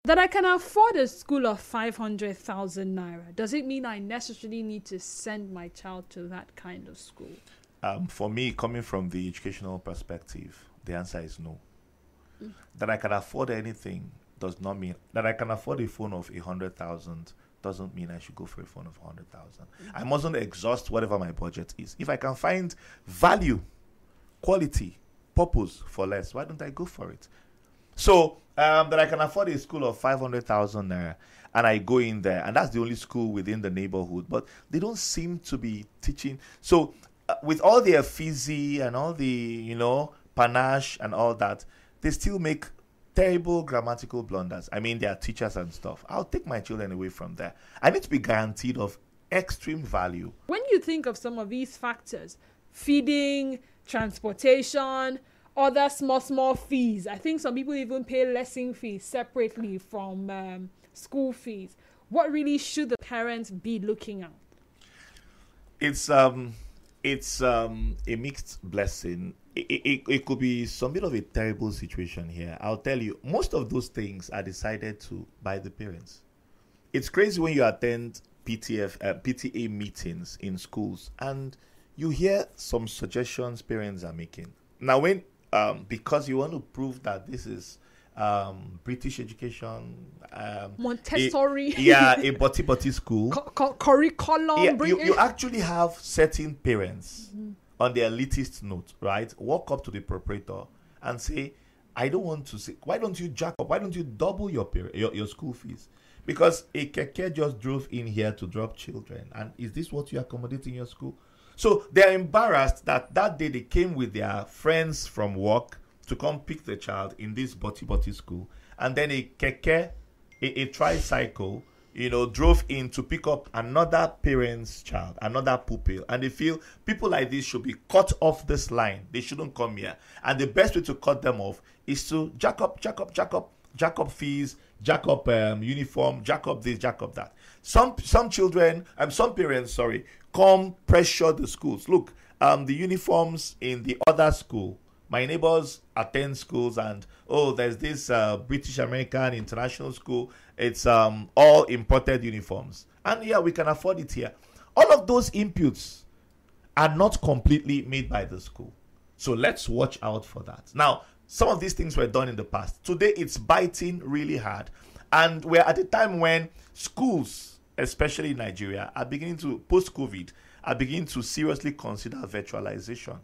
That I can afford a school of 500,000 naira, does it mean I necessarily need to send my child to that kind of school? For me, coming from the educational perspective, the answer is no. That I can afford anything does not mean that I can afford a phone of 100,000 doesn't mean I should go for a phone of 100,000. I mustn't exhaust whatever my budget is. If I can find value, quality, purpose for less, why don't I go for it? So that I can afford a school of 500,000 naira and I go in there, and that's the only school within the neighborhood, but they don't seem to be teaching. So with all the efizzy and all the, panache and all that, they still make terrible grammatical blunders. I mean, they are teachers and stuff. I'll take my children away from there. I need to be guaranteed of extreme value. When you think of some of these factors, feeding, transportation, other small fees, I think some people even pay lesson fees separately from school fees. What really should the parents be looking at? It's a mixed blessing. It could be some bit of a terrible situation here. I'll tell you, most of those things are decided to by the parents. It's crazy when you attend PTA meetings in schools and you hear some suggestions parents are making. Now, when because you want to prove that this is British education, Montessori, a butty school, curriculum. You actually have certain parents on their elitist note, right? Walk up to the proprietor and say, "I don't want to say. Why don't you jack up? Why don't you double your school fees? Because a keke just drove in here to drop children, and is this what you accommodate in your school?" So they're embarrassed that day they came with their friends from work to come pick the child in this butty school, and then a keke, a tricycle, drove in to pick up another parent's child, another pupil, and they feel people like this should be cut off this line. They shouldn't come here, and the best way to cut them off is to jack up fees, jack up uniform, jack up this, jack up that. Some parents, come pressure the schools. Look, the uniforms in the other school. My neighbors attend schools and, there's this British American international school. It's all imported uniforms. And yeah, we can afford it here. All of those inputs are not completely made by the school. So let's watch out for that. Now, some of these things were done in the past. Today, it's biting really hard. And we're at a time when schools, especially in Nigeria, are beginning to, post-COVID, are beginning to seriously consider virtualization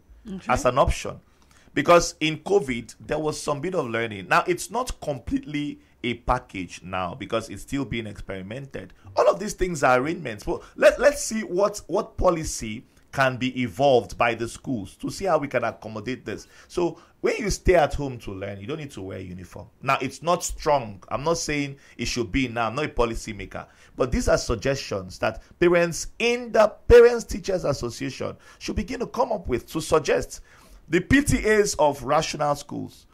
as an option. Because in COVID, there was some bit of learning. Now, it's not completely a package now because it's still being experimented. All of these things are arrangements. Well, let's see what policy can be evolved by the schools to see how we can accommodate this. So when you stay at home to learn, you don't need to wear a uniform. Now, it's not strong. I'm not saying it should be now. I'm not a policy maker. But these are suggestions that parents in the Parents Teachers Association should begin to come up with to suggest. The PTAs of rational schools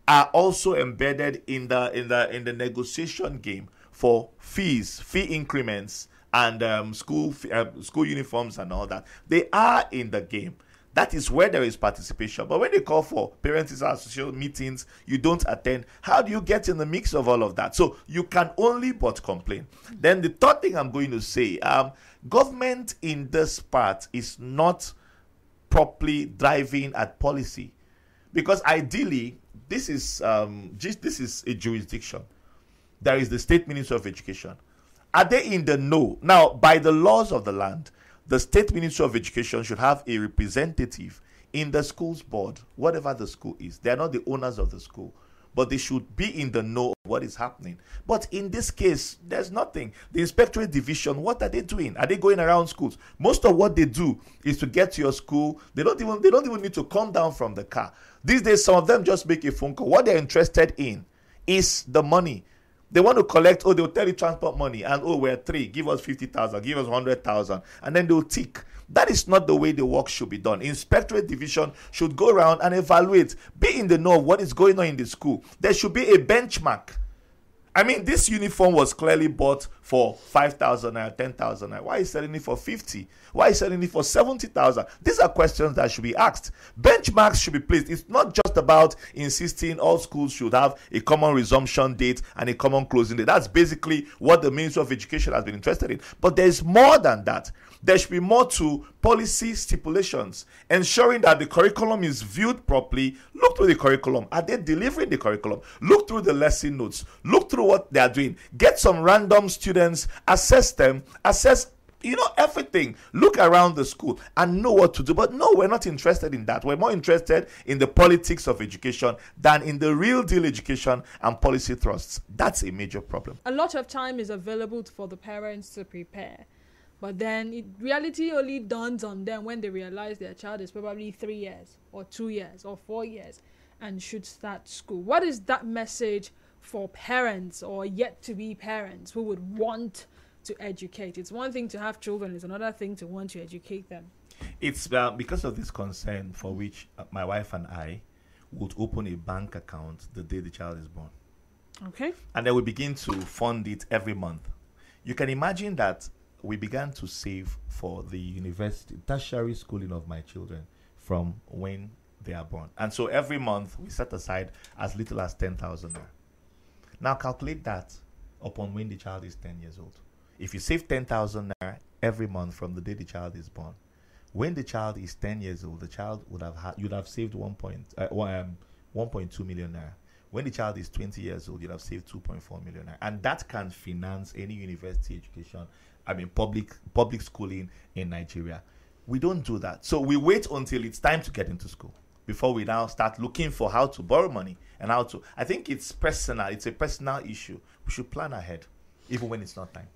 are also embedded in the negotiation game for fees, fee increments, and school uniforms and all that. They are in the game. That is where there is participation. But when they call for Parents Association meetings, you don't attend. How do you get in the mix of all of that? So you can only but complain. Then the third thing I'm going to say, government in this part is not properly driving at policy, because ideally this is a jurisdiction. There is the State Ministry of Education. Are they in the know? Now, by the laws of the land, the State Ministry of Education should have a representative in the school's board, whatever the school is. They are not the owners of the school, but they should be in the know of what is happening. But in this case, there's nothing. The Inspectorate Division, what are they doing? Are they going around schools? Most of what they do is to get to your school. They don't even need to come down from the car. These days, some of them just make a phone call. What they're interested in is the money. They want to collect, they'll tell you transport money, and we're 3, give us 50,000, give us 100,000, and then they'll tick. That is not the way the work should be done. Inspectorate Division should go around and evaluate, be in the know of what is going on in the school. There should be a benchmark. I mean, this uniform was clearly bought for 5,000 or 10,000. Why are you selling it for 50? Why are you selling it for 70,000? These are questions that should be asked. Benchmarks should be placed. It's not just about insisting all schools should have a common resumption date and a common closing date. That's basically what the Ministry of Education has been interested in. But there's more than that. There should be more to policy stipulations, ensuring that the curriculum is viewed properly. Look through the curriculum. Are they delivering the curriculum? Look through the lesson notes. Look through what they are doing. Get some random students, assess them, assess everything. Look around the school and know what to do. But no, we're not interested in that. We're more interested in the politics of education than in the real deal education and policy thrusts. That's a major problem. A lot of time is available for the parents to prepare. But then reality only dawns on them when they realize their child is probably 3 years or 2 years or 4 years and should start school. What is that message for parents or yet to be parents who would want to educate? It's one thing to have children, it's another thing to want to educate them. It's because of this concern for which my wife and I would open a bank account the day the child is born. Okay. And then we begin to fund it every month. You can imagine that we began to save for the university, tertiary schooling of my children from when they are born. And so every month we set aside as little as 10,000 naira. Now calculate that upon when the child is 10 years old. If you save 10,000 naira every month from the day the child is born, when the child is 10 years old, the child would have you'd have saved 1.2 million naira. When the child is 20 years old, you'd have saved 2.4 million naira. And that can finance any university education, public schooling in Nigeria. We don't do that. So we wait until it's time to get into school before we now start looking for how to borrow money and how to. I think it's personal. It's a personal issue. We should plan ahead, even when it's not time.